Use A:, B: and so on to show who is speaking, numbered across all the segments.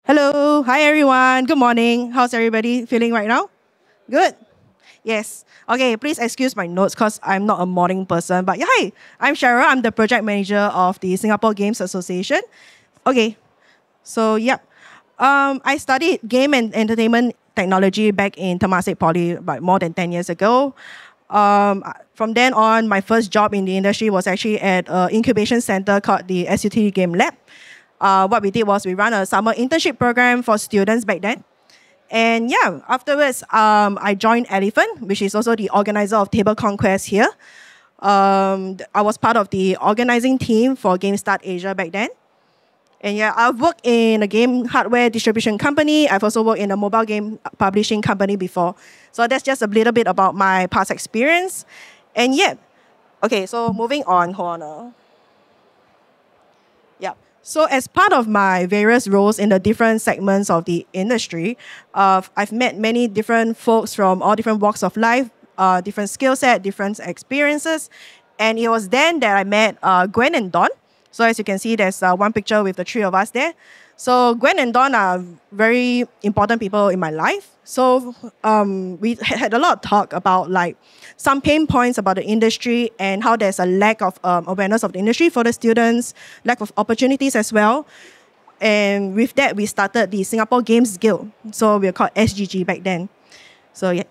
A: Hello, hi everyone. Good morning. How's everybody feeling right now? Good. Yes. Okay, please excuse my notes because I'm not a morning person. But yeah, hi, I'm Cheryl. I'm the project manager of the Singapore Games Association. Okay, so yep. I studied game and entertainment technology back in Temasek Poly about more than 10 years ago. From then on, my first job in the industry was actually at an incubation center called the SUT Game Lab. What we did was we ran a summer internship program for students back then. And yeah, afterwards, I joined Elephant, which is also the organizer of TableCon Quest here. I was part of the organizing team for GameStart Asia back then. And yeah, I've worked in a game hardware distribution company. I've also worked in a mobile game publishing company before. So that's just a little bit about my past experience. And yeah, okay, so moving on, hold on. Yeah. So as part of my various roles in the different segments of the industry, I've met many different folks from all different walks of life, different skill set, different experiences. And it was then that I met Gwen and Dawn. So as you can see, there's one picture with the three of us there. So Gwen and Dawn are very important people in my life. So we had a lot of talk about like some pain points about the industry and how there's a lack of awareness of the industry for the students, lack of opportunities as well. And with that, we started the Singapore Games Guild. So we were called SGG back then. So yeah.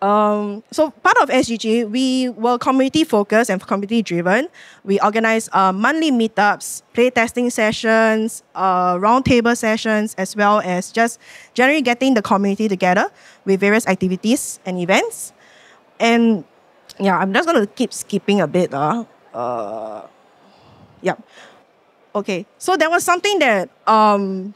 A: So part of SGG, we were community focused and community driven. We organized monthly meetups, play testing sessions, roundtable sessions, as well as just generally getting the community together with various activities and events. And yeah, I'm just going to keep skipping a bit. Yeah. Okay, so there was something that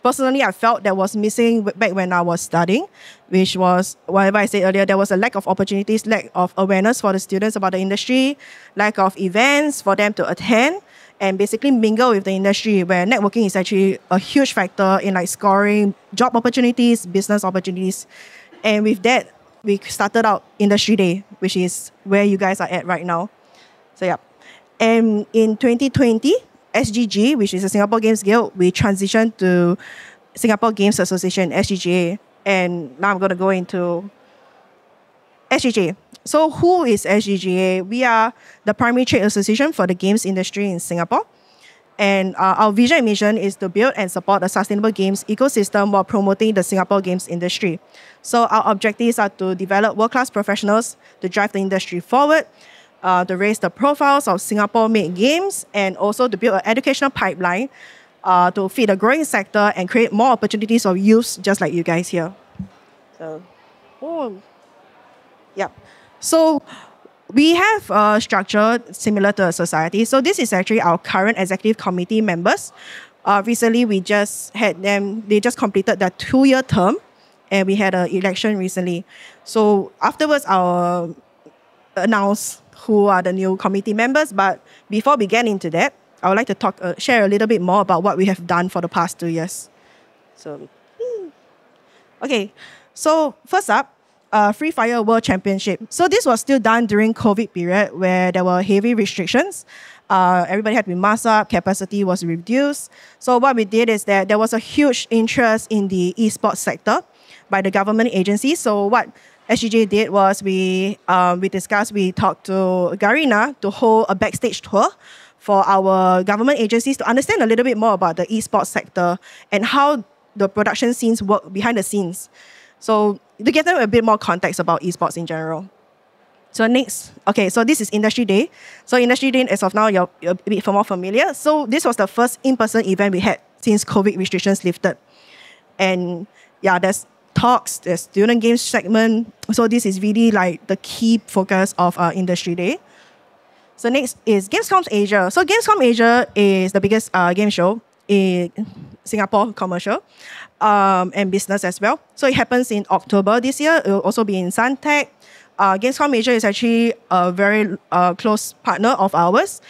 A: personally I felt that was missing back when I was studying, which was, whatever I said earlier, there was a lack of opportunities, lack of awareness for the students about the industry, lack of events for them to attend, and basically mingle with the industry, where networking is actually a huge factor in like scoring job opportunities, business opportunities. And with that, we started out Industry Day, which is where you guys are at right now. So yeah. And in 2020, SGG, which is the Singapore Games Guild, we transitioned to Singapore Games Association, SGGA. And now I'm going to go into SGGA. So who is SGGA? We are the primary trade association for the games industry in Singapore. And our vision and mission is to build and support a sustainable games ecosystem while promoting the Singapore games industry. So our objectives are to develop world-class professionals to drive the industry forward, to raise the profiles of Singapore-made games, and also to build an educational pipeline to feed a growing sector and create more opportunities for youth just like you guys here. So, yeah. So we have a structure similar to a society. So this is actually our current executive committee members. Recently, we just had them, they just completed their 2-year term, and we had an election recently. So afterwards, I'll announce who are the new committee members. But before we get into that, I would like to share a little bit more about what we have done for the past 2 years. So, okay. So first up, Free Fire World Championship. So this was still done during COVID period where there were heavy restrictions. Everybody had to be masked up, capacity was reduced. So what we did is that there was a huge interest in the esports sector by the government agencies. So what SGJ did was we talked to Garina to hold a backstage tour for our government agencies to understand a little bit more about the esports sector and how the production scenes work behind the scenes. So to get them a bit more context about esports in general. So next, okay, so this is Industry Day. So Industry Day, as of now, you're a bit more familiar. So this was the first in-person event we had since COVID restrictions lifted. And yeah, there's talks, there's student games segment. So this is really like the key focus of our Industry Day. So next is Gamescom Asia. So Gamescom Asia is the biggest game show in Singapore, commercial and business as well. So it happens in October this year. It will also be in Suntec. Gamescom Asia is actually a very close partner of ours.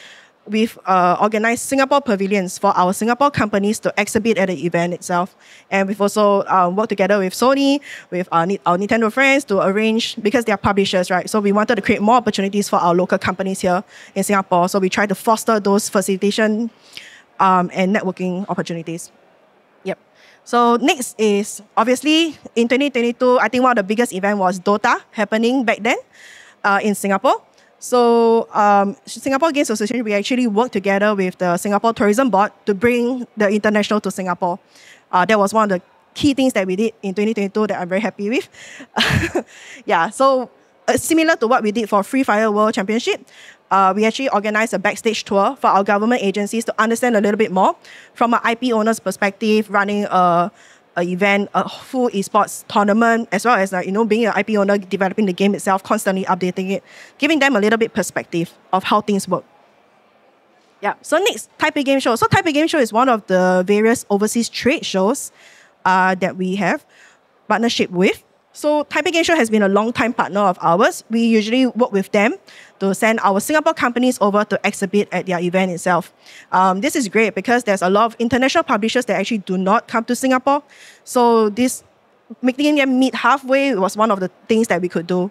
A: We've organized Singapore pavilions for our Singapore companies to exhibit at the event itself. And we've also worked together with Sony, with our Nintendo friends to arrange, because they are publishers, right? So we wanted to create more opportunities for our local companies here in Singapore. So we try to foster those facilitation and networking opportunities. Yep. So next is, obviously, in 2022, I think one of the biggest events was Dota happening back then in Singapore. So Singapore Games Association, we actually worked together with the Singapore Tourism Board to bring the international to Singapore. That was one of the key things that we did in 2022 that I'm very happy with. Yeah, so similar to what we did for Free Fire World Championship, we actually organized a backstage tour for our government agencies to understand a little bit more from an IP owner's perspective, running a event, a full esports tournament, as well as being an IP owner, developing the game itself, constantly updating it, giving them a little bit perspective of how things work. Yeah. So next, Taipei Game Show. So Taipei Game Show is one of the various overseas trade shows that we have partnership with. So Taipei Game Show has been a long-time partner of ours. We usually work with them to send our Singapore companies over to exhibit at their event itself. This is great because there's a lot of international publishers that actually do not come to Singapore. So this making them meet halfway was one of the things that we could do.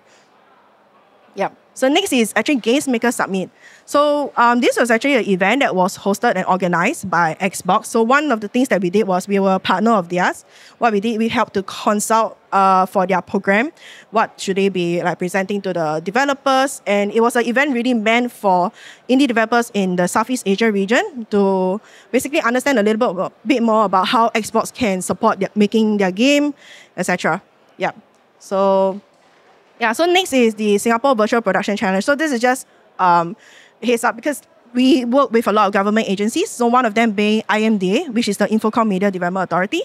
A: Yeah. So next is actually Games Maker Summit. So this was actually an event that was hosted and organized by Xbox. So one of the things that we did was we were a partner of theirs. What we did, we helped to consult for their program. What should they be presenting to the developers? And it was an event really meant for indie developers in the Southeast Asia region to basically understand a little bit more about how Xbox can support making their game, etc. Yeah. So next is the Singapore Virtual Production Challenge. So this is just heads up because we work with a lot of government agencies. So one of them being IMDA, which is the Infocom Media Development Authority.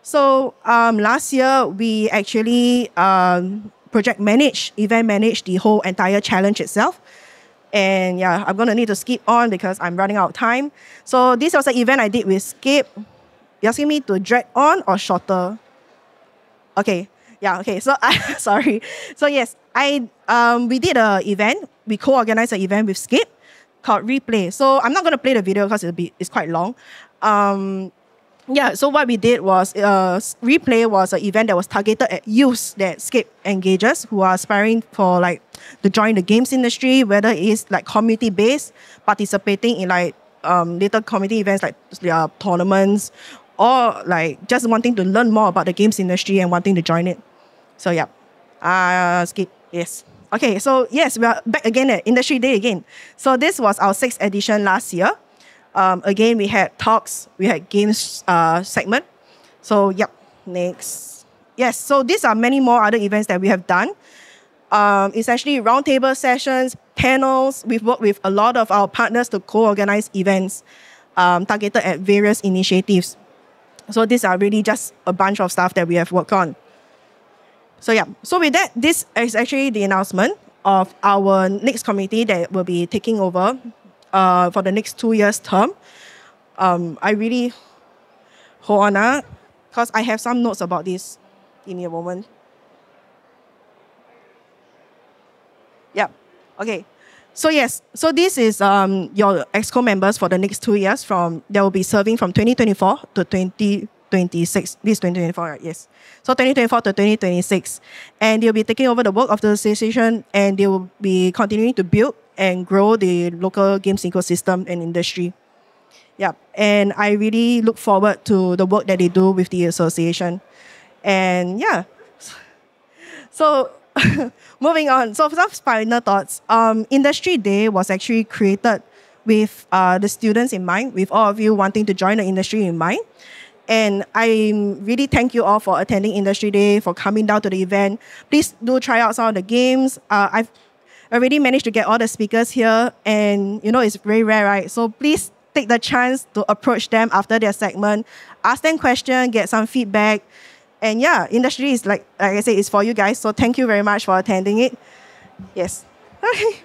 A: So last year, we actually event managed the whole entire challenge itself. And yeah, I'm going to need to skip on because I'm running out of time. So this was an event I did with Skip. You're asking me to drag on or shorter? Okay. Yeah, okay. So sorry. So yes, we did an event. We co-organized an event with Skip called Replay. So I'm not going to play the video because it's quite long. So what we did was Replay was an event that was targeted at youths that Skip engages who are aspiring for to join the games industry, whether it is community-based, participating in little community events like tournaments, or just wanting to learn more about the games industry and wanting to join it. So yeah, Skip, yes. Okay, so yes, we are back again at Industry Day again. So this was our 6th edition last year. Again, we had talks, we had games segment. So yep, next. Yes, so these are many more other events that we have done. It's actually roundtable sessions, panels. We've worked with a lot of our partners to co-organize events targeted at various initiatives. So these are really just a bunch of stuff that we have worked on. So yeah, so with that, this is actually the announcement of our next committee that will be taking over for the next 2 years term. I really, hold on, because I have some notes about this. Give me a moment. Yeah, okay. So yes, so this is your EXCO members for the next 2 years they will be serving from 2024 to 2026. This is 2024, right? Yes. So 2024 to 2026. And they'll be taking over the work of the association and they will be continuing to build and grow the local games ecosystem and industry. Yeah. And I really look forward to the work that they do with the association. And yeah. So moving on. So for some final thoughts, Industry Day was actually created with the students in mind, with all of you wanting to join the industry in mind. And I really thank you all for attending Industry Day, for coming down to the event. Please do try out some of the games. I've already managed to get all the speakers here, and it's very rare, right? So please take the chance to approach them after their segment, ask them questions, get some feedback. And yeah, Industry is like I said, it's for you guys. So thank you very much for attending it. Yes. Okay.